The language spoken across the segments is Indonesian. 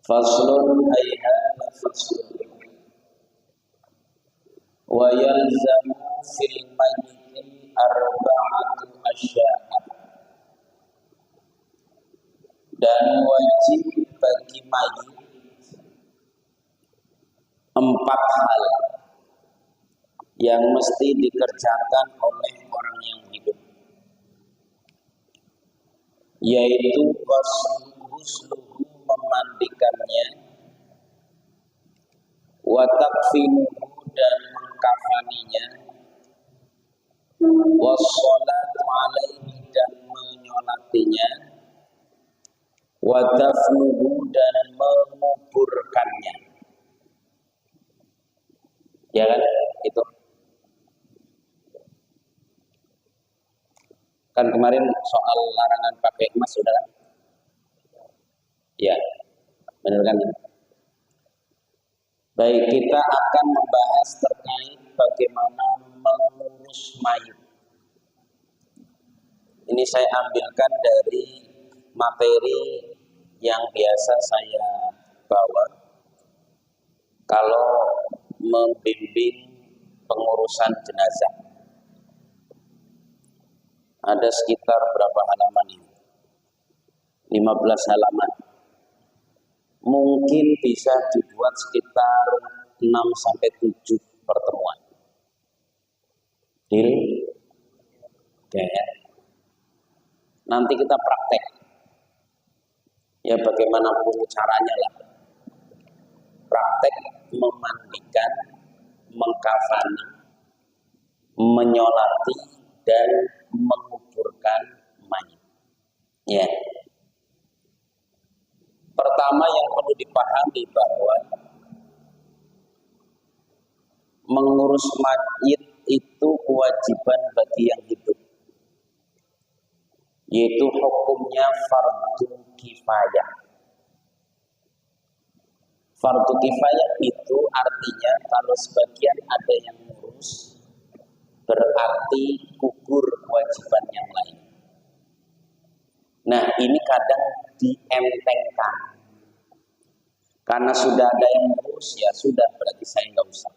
Faslun ay hadha faslun wa yalzamu fil mayyiti arba'atu asya'a, dan wajib bagi mayit empat hal yang mesti dikerjakan oleh orang yang hidup, yaitu ghusluhu, memandikannya, wa takfinuhu, dan mengkafaninya, wassalatu alaihi, dan menyolatinya, wa dafnuhu, dan menguburkannya. Ya kan? Itu kan kemarin soal larangan pakai emas sudah kan? Ya, benar kan? Baik, kita akan membahas terkait bagaimana mengurus mayit. Ini saya ambilkan dari materi yang biasa saya bawa kalau membimbing pengurusan jenazah. Ada sekitar berapa halaman ini? 15 halaman. Mungkin bisa dibuat sekitar 6-7 pertemuan. Deal? Oke. Nanti kita praktek. Ya bagaimanapun caranya lah. Praktek memandikan, mengkafani, menyolati, dan menguburkan mayit. Ya. Pertama yang perlu dipahami bahwa mengurus mayit itu kewajiban bagi yang hidup, yaitu hukumnya fardu kifayah. Fardu kifayah itu artinya kalau sebagian ada yang ngurus, berarti gugur kewajiban yang lain. Nah, ini kadang dientengkan. Karena sudah ada yang ngurus, ya sudah, berarti saya nggak usah.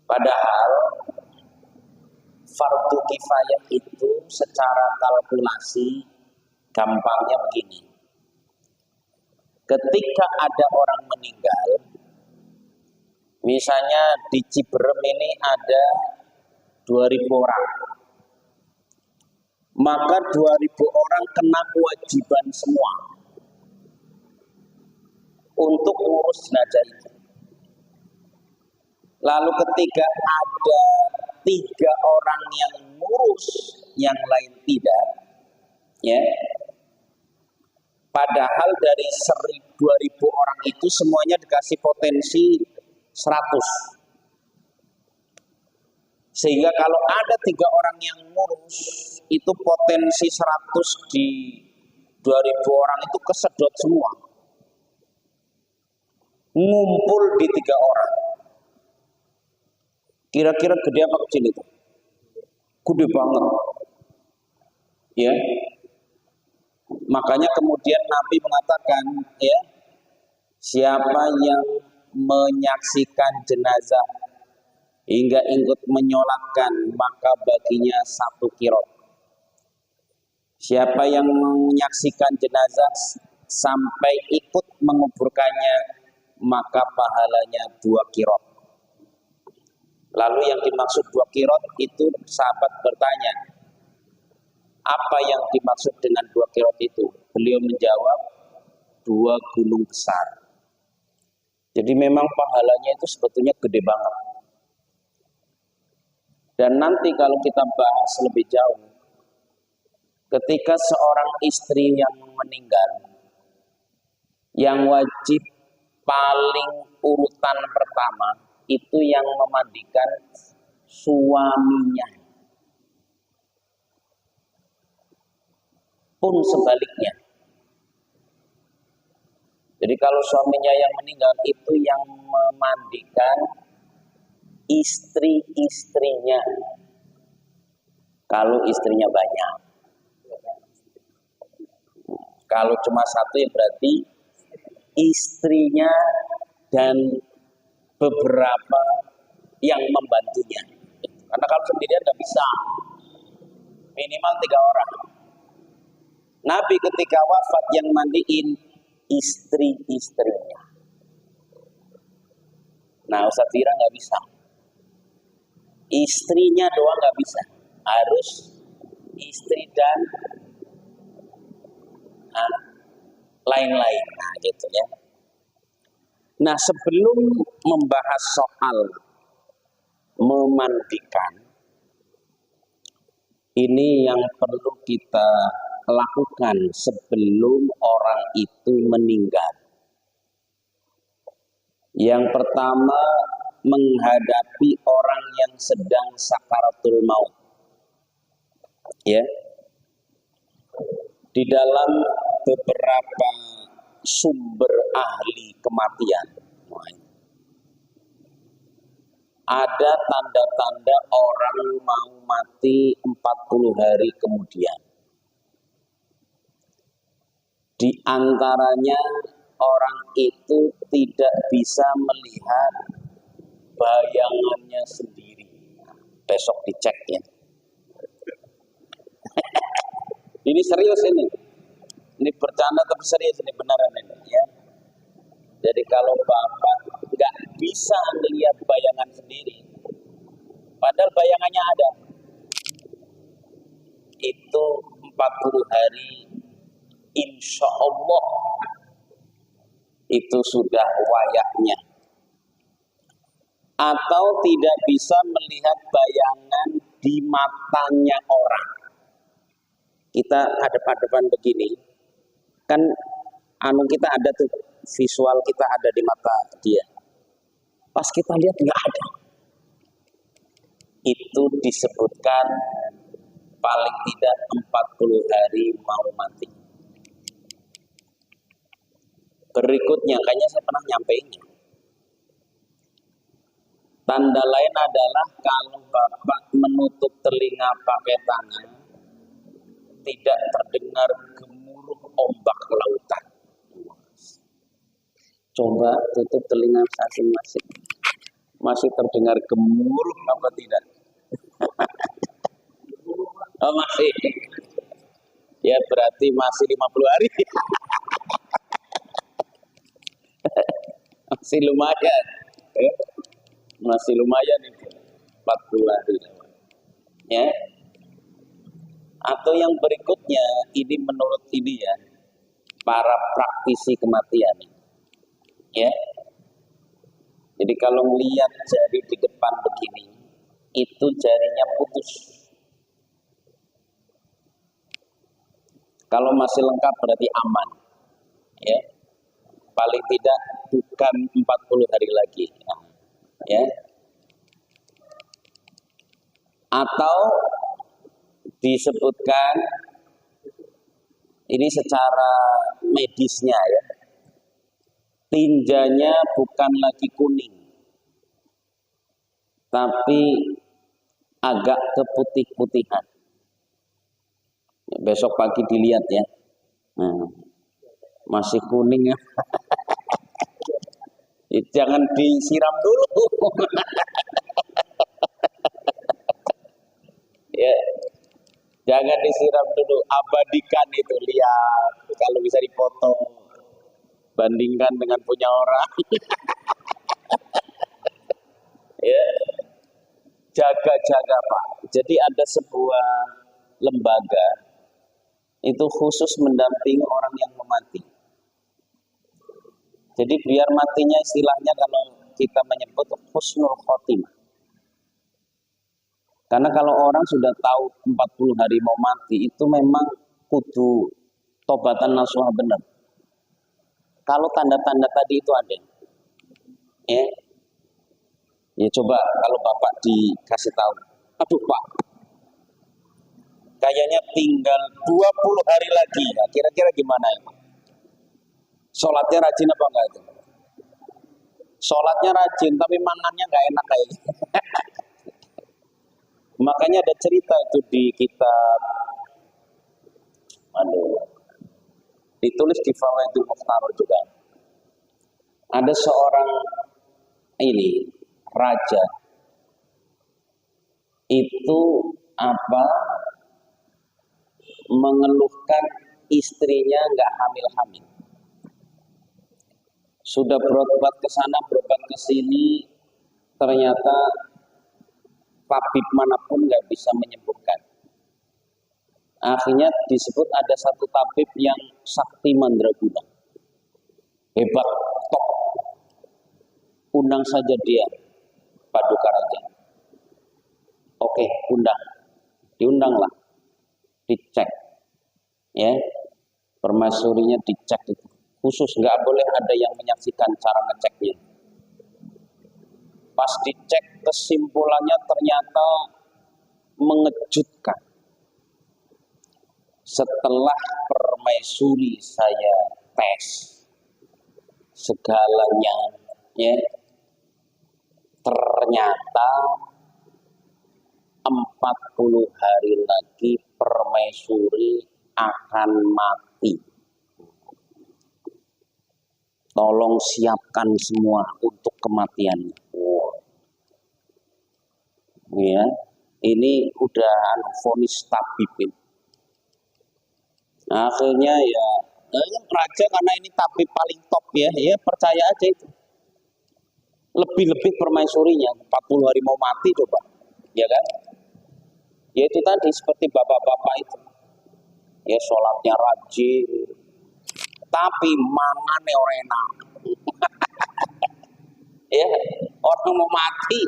Padahal fardu kifayah itu secara kalkulasi gampangnya begini. Ketika ada orang meninggal, misalnya di Ciberem ini ada 2.000 orang, maka 2.000 orang kena kewajiban semua untuk ngurus jenazah itu. Lalu ketika ada 3 orang yang ngurus, yang lain tidak, ya. Padahal dari 2.000 orang itu semuanya dikasih potensi 100. Sehingga kalau ada 3 orang yang ngurus, itu potensi 100 di 2.000 orang itu kesedot semua. Ngumpul di 3 orang. Kira-kira gede apa kecil itu? Gede banget. Ya. Makanya kemudian Nabi mengatakan, ya, siapa yang menyaksikan jenazah hingga ikut menyolatkan, maka baginya 1 qirot. Siapa yang menyaksikan jenazah sampai ikut menguburkannya, maka pahalanya 2 qirot. Lalu yang dimaksud 2 qirot itu sahabat bertanya, apa yang dimaksud dengan 2 qirot itu? Beliau menjawab, 2 gunung besar. Jadi memang pahalanya itu sebetulnya gede banget. Dan nanti kalau kita bahas lebih jauh, ketika seorang istri yang meninggal, yang wajib paling urutan pertama itu yang memandikan suaminya. Pun sebaliknya. Jadi kalau suaminya yang meninggal itu yang memandikan istri-istrinya. Kalau istrinya banyak. Kalau cuma 1 ya berarti istrinya dan beberapa yang membantunya. Karena kalau sendirian nggak bisa, minimal 3 orang. Nabi ketika wafat yang mandiin istri-istrinya. Nah, Ustaz Fira nggak bisa. Istrinya doang nggak bisa. Harus istri dan lain-lain. Nah, gitu ya. Nah, sebelum membahas soal memandikan, ini yang perlu kita lakukan sebelum orang itu meninggal. Yang pertama, menghadapi orang yang sedang sakaratul maut. Ya. Di dalam beberapa sumber ahli kematian ada tanda-tanda orang mau mati 40 hari kemudian. Di antaranya orang itu tidak bisa melihat bayangannya sendiri. Besok dicek ya. Ini serius ini. Ini bercanda tapi serius ini, beneran ini ya. Jadi kalau Bapak nggak bisa melihat bayangan sendiri, padahal bayangannya ada, itu 40 hari insya Allah itu sudah wayahnya. Atau tidak bisa melihat bayangan di matanya orang. Kita hadap-hadapan begini, kan kita ada tuh, visual kita ada di mata dia. Pas kita lihat nggak ada. Itu disebutkan paling tidak 40 hari mau mati. Berikutnya, kayaknya saya pernah nyampeinnya. Tanda lain adalah kalau Bapak menutup telinga pakai tangan, tidak terdengar gemuruh ombak lautan. Coba tutup telinga masing-masing. Masih terdengar gemuruh apa tidak? Oh, masih. Ya berarti masih 50 hari. Masih lumayan. Masih lumayan itu. 40 hari. Ya. Atau yang berikutnya, ini menurut ini ya, para praktisi kematian. Ya. Jadi kalau melihat jari di depan begini, itu jarinya putus. Kalau masih lengkap berarti aman. Ya. Paling tidak bukan 40 hari lagi. Ya. Atau disebutkan ini secara medisnya ya, tinjanya bukan lagi kuning tapi agak keputih-putihan. Besok pagi dilihat ya. Masih kuning ya. Jangan disiram dulu. Ya. Jangan disiram dulu, abadikan itu, lihat. Kalau bisa dipoto, bandingkan dengan punya orang. Ya, jaga-jaga Pak. Jadi ada sebuah lembaga itu khusus mendampingi orang yang mati. Jadi biar matinya istilahnya kalau kita menyebut husnul khotimah. Karena kalau orang sudah tahu 40 hari mau mati, itu memang kudu tobatan nasuha benar. Kalau tanda-tanda tadi itu ada, ya coba kalau Bapak dikasih tahu, aduh Pak, kayaknya tinggal 20 hari lagi, ya, kira-kira gimana ya Pak? Sholatnya rajin apa enggak itu? Sholatnya rajin, tapi mangannya nggak enak kayaknya. Makanya ada cerita itu di kitab, ditulis di Fawaidul Mukhtar juga. Ada seorang ini raja itu apa mengeluhkan istrinya nggak hamil-hamil. Sudah berobat ke sana, berobat ke sini, ternyata tabib manapun nggak bisa menyembuhkan. Akhirnya disebut ada satu tabib yang sakti mandraguna, hebat, top. Undang saja dia, Paduka Raja. Oke, undang, diundanglah, dicek, ya, permaisurinya dicek itu. Khusus nggak boleh ada yang menyaksikan cara ngeceknya. Pas dicek kesimpulannya ternyata mengejutkan. Setelah permaisuri saya tes segalanya, ya, ternyata 40 hari lagi permaisuri akan mati. Tolong siapkan semua untuk kematiannya. Wow. Ya, ini udah vonis tabib ini. Akhirnya ya, raja karena ini tabib paling top ya, ya percaya aja itu. Lebih-lebih permaisurinya 40 hari mau mati coba, ya kan? Ya itu tadi seperti bapak-bapak itu, ya sholatnya rajin, tapi mangannya orang enak. Ya, orang mau mati,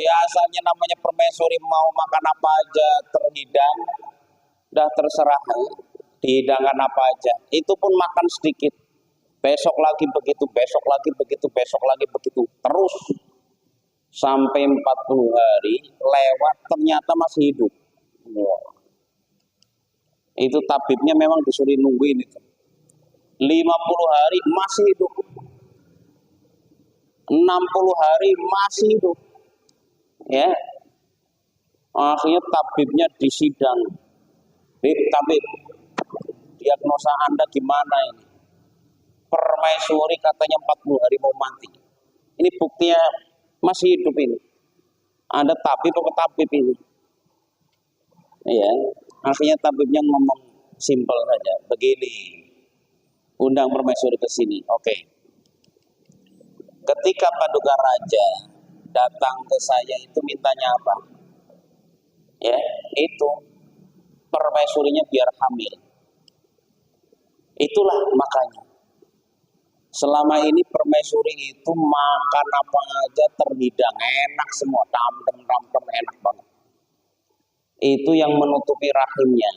ya asalnya namanya permaisuri mau makan apa aja terhidang, dah terserah, dihidangkan apa aja, itu pun makan sedikit, besok lagi begitu, besok lagi begitu, besok lagi begitu, terus sampai 40 hari lewat ternyata masih hidup. Wow. Itu tabibnya memang disuruh nungguin itu. 50 hari masih hidup. 60 hari masih hidup. Ya. Akhirnya tabibnya disidang. Tabib, diagnosa Anda gimana ini? Permaisuri katanya 40 hari mau mati. Ini buktinya masih hidup ini. Ada tabib apa tabib ini? Ya, akhirnya tabibnya ngomong simpel saja, begini, undang permaisuri ke sini. Oke. Ketika Paduka Raja datang ke saya itu mintanya apa? Ya, itu permaisurinya biar hamil. Itulah makanya. Selama ini permaisuri itu makan apa aja terhidang, enak semua, tamtem enak banget. Itu yang menutupi rahimnya.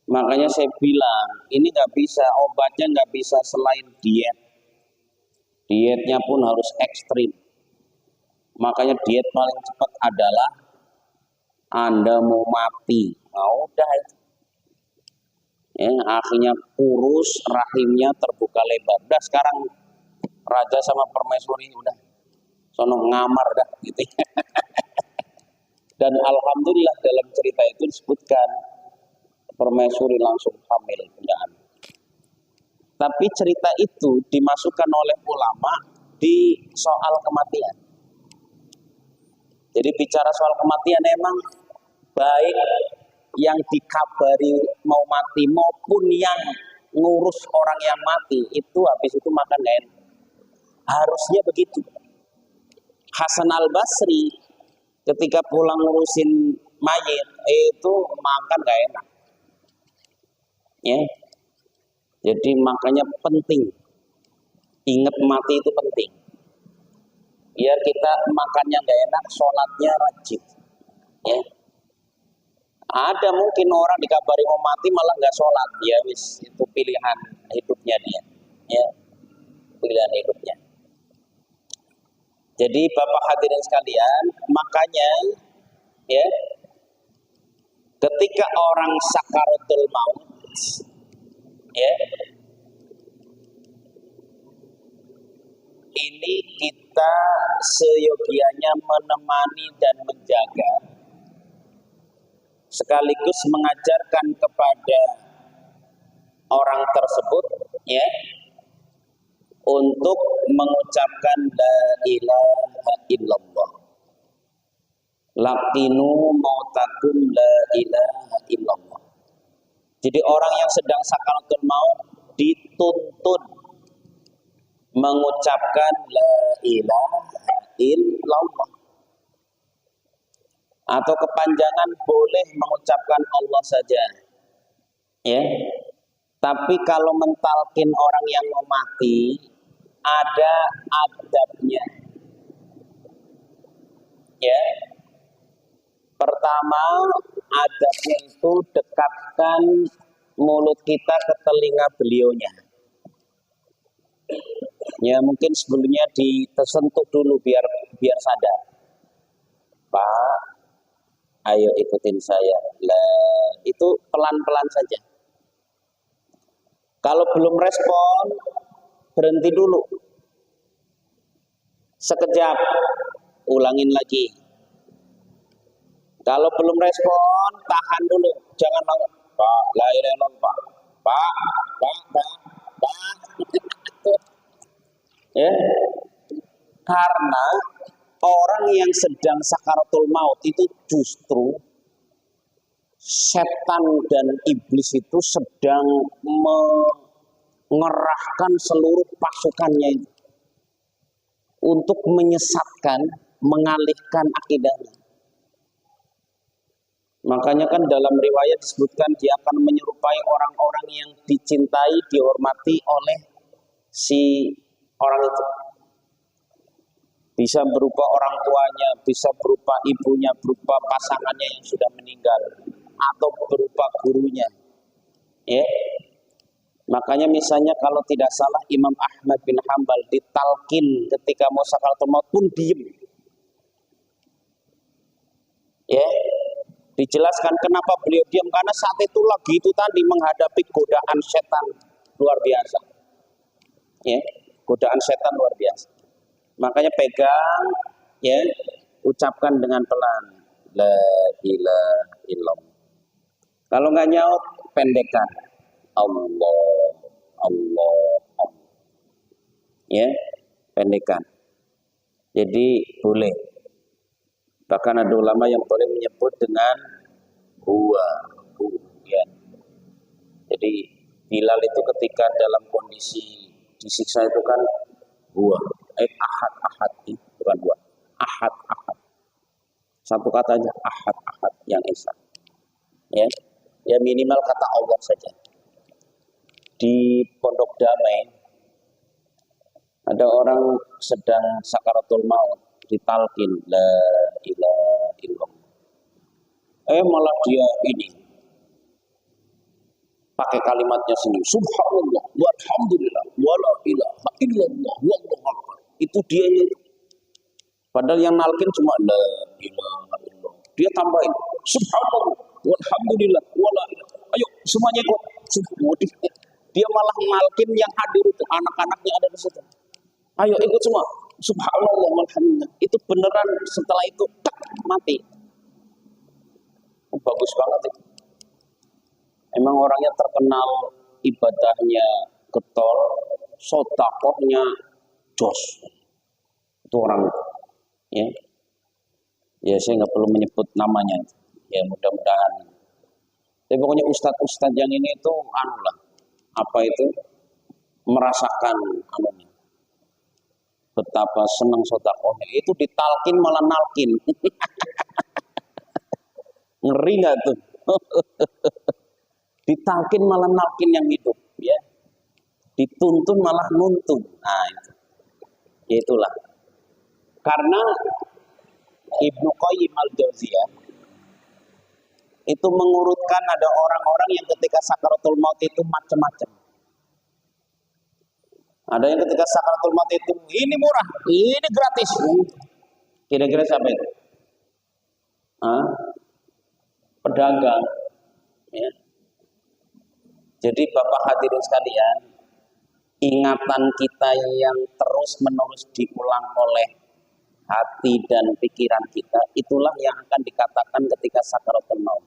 Makanya saya bilang, ini nggak bisa, obatnya nggak bisa selain diet. Dietnya pun harus ekstrim. Makanya diet paling cepat adalah Anda mau mati. Nah, udah itu. Ya, akhirnya kurus, rahimnya terbuka lebar. Udah sekarang raja sama permaisuri udah sono ngamar dah gitu. Dan alhamdulillah dalam cerita itu disebutkan permaisuri langsung hamil punya anak. Tapi cerita itu dimasukkan oleh ulama di soal kematian. Jadi bicara soal kematian emang baik yang dikabari mau mati maupun yang ngurus orang yang mati itu habis itu makan gak enak. Harusnya begitu. Hasan al-Basri ketika pulang ngurusin mayit itu makan gak enak. Ya. Jadi makanya penting. Ingat mati itu penting. Biar kita makannya gak enak, sholatnya rajin. Ya. Ada mungkin orang dikabari mau mati malah nggak sholat, ya wis itu pilihan hidupnya dia, ya pilihan hidupnya. Jadi Bapak hadirin sekalian, makanya ya ketika orang sakaratul maut, ya ini kita seyogianya menemani dan menjaga. Sekaligus mengajarkan kepada orang tersebut ya untuk mengucapkan la ilaha illallah. Laqinu mautakum la ilaha illallah. Jadi orang yang sedang sakaratul maut dituntun mengucapkan la ilaha illallah. Atau kepanjangan boleh mengucapkan Allah saja. Ya. Tapi kalau mentalkin orang yang mau mati ada adabnya. Ya. Pertama, adabnya itu dekatkan mulut kita ke telinga beliaunya. Ya, mungkin sebelumnya tersentuh dulu biar sadar. Pak, ayo ikutin saya. Lah, itu pelan-pelan saja. Kalau belum respon, berhenti dulu. Sekejap, ulangin lagi. Kalau belum respon, tahan dulu. Jangan langsung, Pak, la ilaha illallah, Pak. Pak. Ya. Karena orang yang sedang sakaratul maut itu justru setan dan iblis itu sedang mengerahkan seluruh pasukannya itu untuk menyesatkan, mengalihkan akidahnya. Makanya kan dalam riwayat disebutkan dia akan menyerupai orang-orang yang dicintai, dihormati oleh si orang itu. Bisa berupa orang tuanya, bisa berupa ibunya, berupa pasangannya yang sudah meninggal, atau berupa gurunya. Ya. Makanya misalnya kalau tidak salah Imam Ahmad bin Hambal ditalkin ketika mau sakaratul maut pun diem. Ya. Dijelaskan kenapa beliau diam, karena saat itu lagi itu tadi menghadapi godaan setan luar biasa. Ya, godaan setan luar biasa. Makanya pegang, ya, ucapkan dengan pelan, la ilaha illallah. Kalau nggak nyaut, pendekkan, Allah. Ya, pendekkan. Jadi boleh. Bahkan ada ulama yang boleh menyebut dengan huwa, ya. Jadi Bilal itu ketika dalam kondisi disiksa itu kan huwa, ahad, bukan huwa, ahad. Satu kata aja, ahad yang esa. Ya minimal kata Allah saja. Di Pondok Damai ada orang sedang sakaratul maut, ditalkin la ilaha illallah. Malah dia ini pakai kalimatnya sendiri, subhanallah walhamdulillah wala ilaha illallah wallahu akbar. Itu dia itu. Padahal yang nalkin cuma la ilaha illallah. Dia tambahin subhanallah walhamdulillah wala ilaha. Ayo semuanya ikut. Dia malah nalkin yang hadir itu, anak-anaknya ada di situ. Ayo ikut semua. Subhanallah walhamdulillah. Itu beneran setelah itu tak mati. Bagus banget itu. Emang orangnya terkenal ibadahnya getol, sodakohnya jos. Itu orang itu. Ya saya nggak perlu menyebut namanya. Ya mudah-mudahan. Tapi pokoknya ustadz yang ini itu merasakan anunya. Betapa senang sodakohnya. Itu ditalkin malah nalkin. Ngeri nggak tuh? Ditalkin malah nalkin yang hidup, ya. Dituntun malah nuntun. Nah itu. Ya itulah. Karena Ibnu Qayyim al-Jauziyah itu mengurutkan ada orang-orang yang ketika sakaratul maut itu macam-macam. Ada yang ketika sakaratul maut itu ini murah, ini gratis. Kira-kira siapa itu? Pedagang. Ya. Jadi Bapak hadirin sekalian, ingatan kita yang terus-menerus diulang oleh hati dan pikiran kita, itulah yang akan dikatakan ketika sakaratul maut.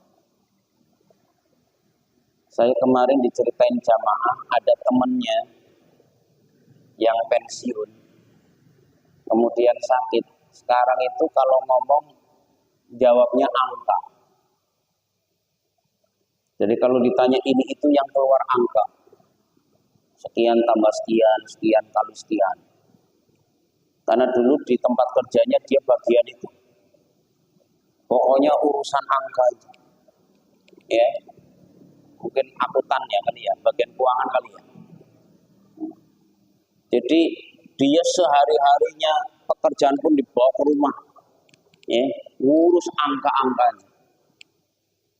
Saya kemarin diceritain jamaah, ada temannya yang pensiun, kemudian sakit. Sekarang itu kalau ngomong jawabnya angka. Jadi kalau ditanya ini itu yang keluar angka. Sekian tambah sekian, sekian kali sekian. Karena dulu di tempat kerjanya dia bagian itu. Pokoknya urusan angka itu. Ya. Mungkin akuntannya kali ya, bagian keuangan kali ya. Jadi dia sehari-harinya pekerjaan pun dibawa ke rumah. Ya, ngurus angka-angkanya.